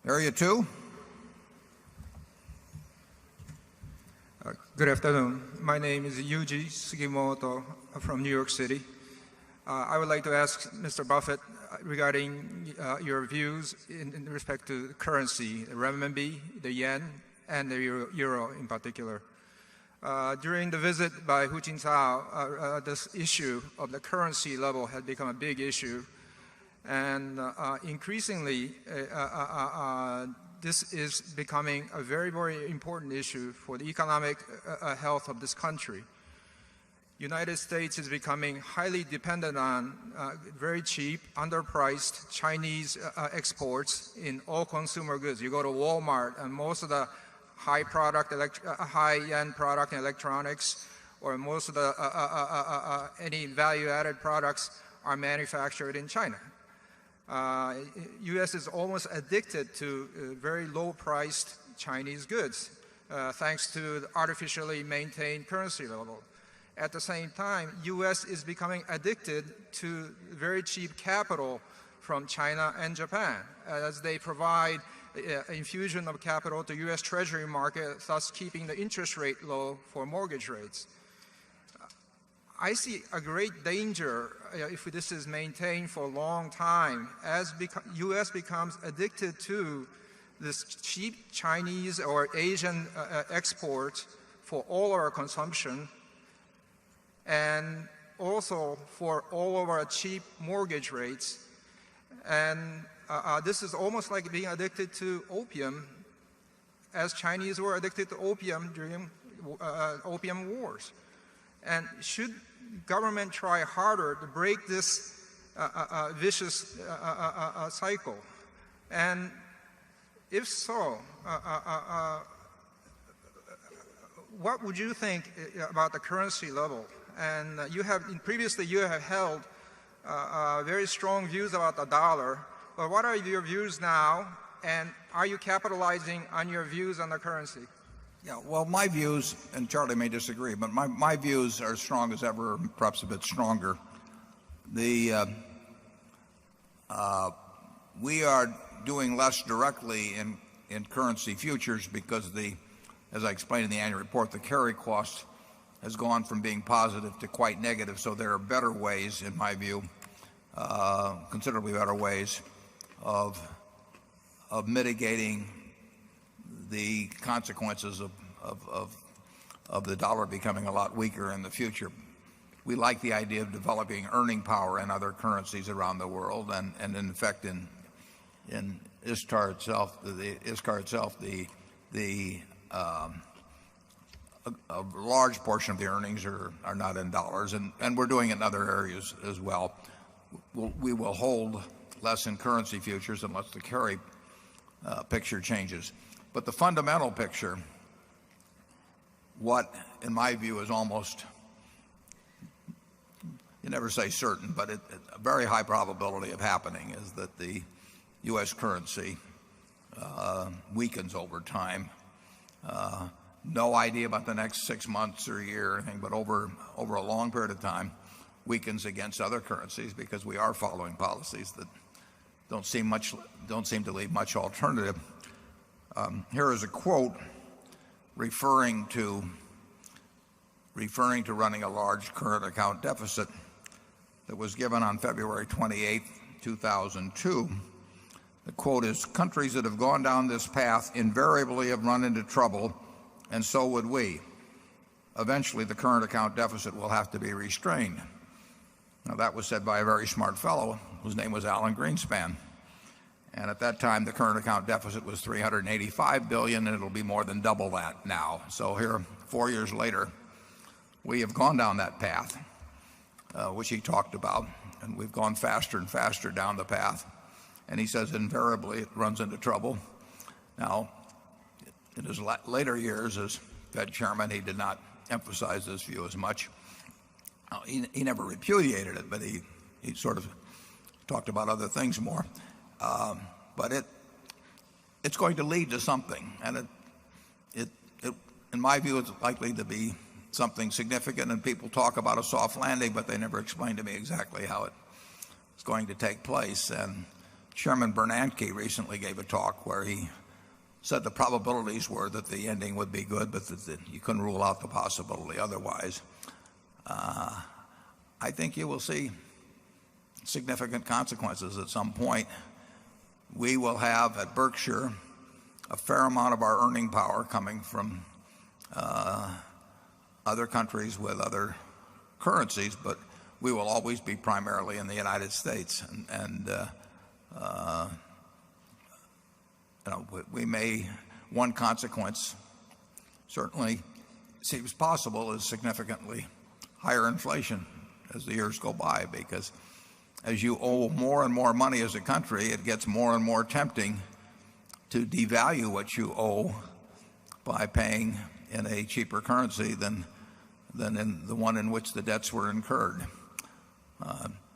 Area 2. Good afternoon. My name is Yuji Sugimoto from New York City. I would like to ask Mr. Buffett regarding your views in respect to currency, the renminbi, the yen, and the euro in particular. During the visit by Hu Jintao, this issue of the currency level had become a big issue, and increasingly this is becoming a very, very important issue for the economic health of this country. United States is becoming highly dependent on very cheap, underpriced Chinese exports in all consumer goods. You go to Walmart and most of the high-end product in electronics, or most of the any value-added products are manufactured in China. U.S. is almost addicted to very low-priced Chinese goods thanks to the artificially maintained currency level. At the same time, U.S. is becoming addicted to very cheap capital from China and Japan as they provide infusion of capital to U.S. Treasury market, thus keeping the interest rate low for mortgage rates. I see a great danger if this is maintained for a long time as U.S. becomes addicted to this cheap Chinese or Asian export for all our consumption, and also for all of our cheap mortgage rates. And this is almost like being addicted to opium, as Chinese were addicted to opium during opium wars. And should government try harder to break this vicious cycle? And if so, what would you think about the currency level? And previously you have held very strong views about the dollar, but what are your views now, and are you capitalizing on your views on the currency? Yeah, well, my views, and Charlie may disagree, but my views are as strong as ever, perhaps a bit stronger. We are doing less directly in currency futures because as I explained in the annual report, the carry cost has gone from being positive to quite negative. So there are better ways, in my view, considerably better ways of mitigating the consequences of the dollar becoming a lot weaker in the future. We like the idea of developing earning power in other currencies around the world, and in effect in ISCAR itself, a large portion of the earnings are not in dollars, and we're doing it in other areas as well. We will hold less in currency futures unless the carry picture changes. But the fundamental picture, what in my view is almost, you never say certain, but a very high probability of happening, is that the U.S. currency weakens over time. No idea about the next 6 months or a year or anything, but over a long period of time weakens against other currencies because we are following policies that don't seem to leave much alternative. Here is a quote referring to running a large current account deficit that was given on February 28, 2002. The quote is, "Countries that have gone down this path invariably have run into trouble, and so would we. Eventually, the current account deficit will have to be restrained." Now, that was said by a very smart fellow whose name was Alan Greenspan. And at that time, the current account deficit was $385 billion, and it'll be more than double that now. So here, 4 years later, we have gone down that path, which he talked about, and we've gone faster and faster down the path. And he says invariably it runs into trouble. Now, in his later years as Fed chairman, he did not emphasize this view as much. He never repudiated it, but he sort of talked about other things more. But it's going to lead to something, and it in my view, it's likely to be something significant. And people talk about a soft landing, but they never explain to me exactly how it's going to take place. And Chairman Bernanke recently gave a talk where he said the probabilities were that the ending would be good, but that you couldn't rule out the possibility otherwise. I think you will see significant consequences at some point. We will have at Berkshire a fair amount of our earning power coming from other countries with other currencies, but we will always be primarily in the United States. One consequence certainly seems possible is significantly higher inflation as the years go by, because as you owe more and more money as a country, it gets more and more tempting to devalue what you owe by paying in a cheaper currency than in the one in which the debts were incurred.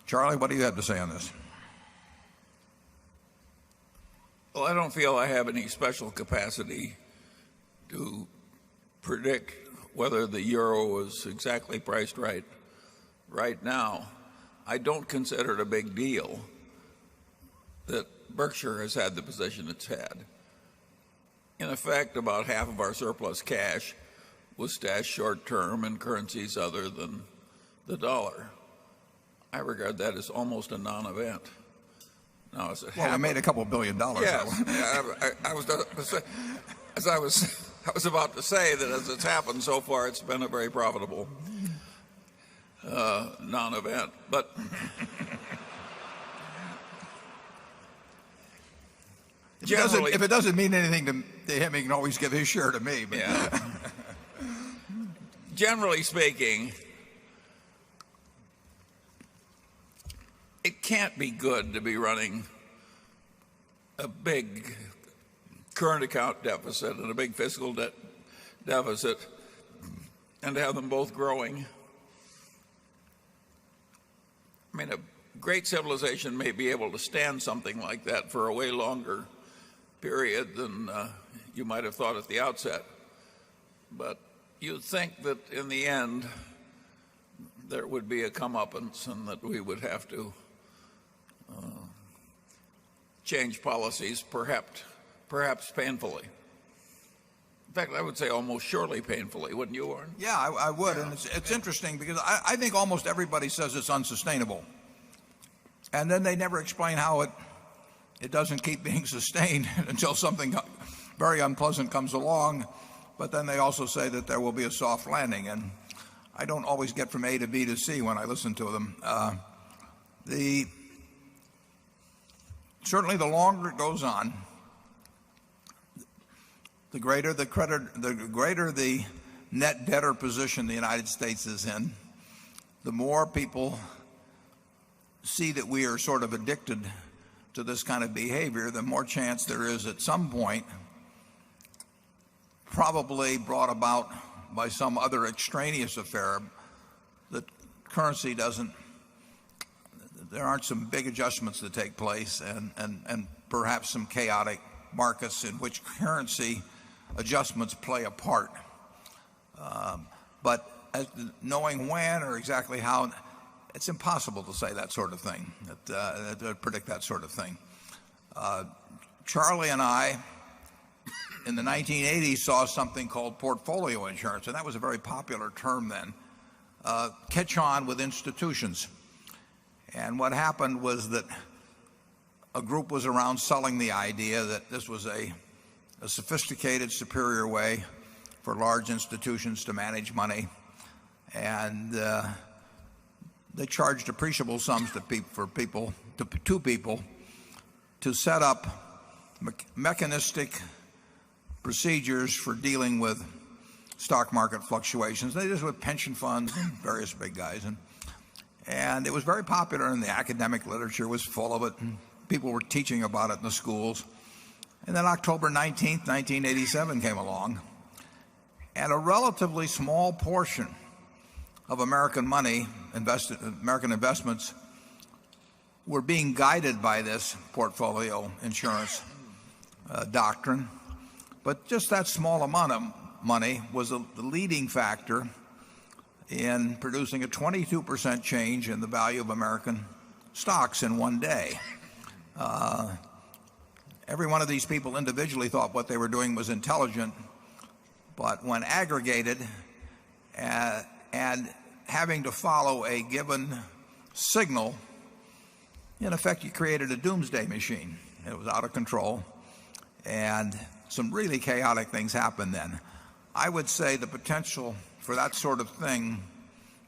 Charlie, what do you have to say on this? Well, I don't feel I have any special capacity to predict whether the euro is exactly priced right now. I don't consider it a big deal that Berkshire has had the position it's had. In effect, about half of our surplus cash was stashed short-term in currencies other than the dollar. I regard that as almost a non-event. Now, as it well, I made a couple $1 billion. Yes, I was about to say that as it's happened so far, it's been a very profitable non-event. But if it doesn't mean anything to him, he can always give his share to me. But yeah. Generally speaking, it can't be good to be running a big current account deficit and a big fiscal deficit and to have them both growing. I mean, a great civilization may be able to stand something like that for a way longer period than you might have thought at the outset. But you'd think that in the end there would be a comeuppance and that we would have to change policies, perhaps painfully. In fact, I would say almost surely painfully, wouldn't you, Warren? Yeah, I would. Yeah. And it's interesting because I think almost everybody says it's unsustainable. And then they never explain how it doesn't keep being sustained until something very unpleasant comes along. But then they also say that there will be a soft landing. And I don't always get from A to B to C when I listen to them. Certainly the longer it goes on, the greater the net debtor position the United States is in, the more people see that we are sort of addicted to this kind of behavior, the more chance there is at some point, probably brought about by some other extraneous affair, that currency there aren't some big adjustments that take place and perhaps some chaotic markets in which currency adjustments play a part. But knowing when or exactly how, it's impossible to say that sort of thing, to predict that sort of thing. Charlie and I, in the 1980s, saw something called portfolio insurance, and that was a very popular term then, catch on with institutions. And what happened was that a group was around selling the idea that this was a sophisticated, superior way for large institutions to manage money. And they charged appreciable sums to people to set up mechanistic procedures for dealing with stock market fluctuations. They did this with pension funds and various big guys. And it was very popular, and the academic literature was full of it, and people were teaching about it in the schools. And then October 19th, 1987 came along, and a relatively small portion of American money, American investments, were being guided by this portfolio insurance doctrine. But just that small amount of money was the leading factor in producing a 22% change in the value of American stocks in one day. Every one of these people individually thought what they were doing was intelligent, but when aggregated and having to follow a given signal, in effect, you created a doomsday machine. It was out of control, and some really chaotic things happened then. I would say the potential for that sort of thing,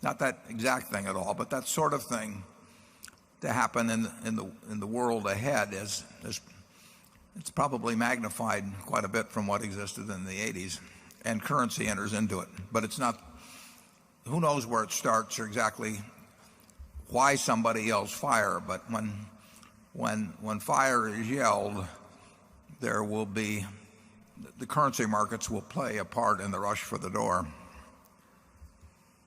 not that exact thing at all, but that sort of thing to happen in the world ahead is it's probably magnified quite a bit from what existed in the 80s, and currency enters into it. But it's not, who knows where it starts or exactly why somebody yells fire, but when fire is yelled, there will be, the currency markets will play a part in the rush for the door.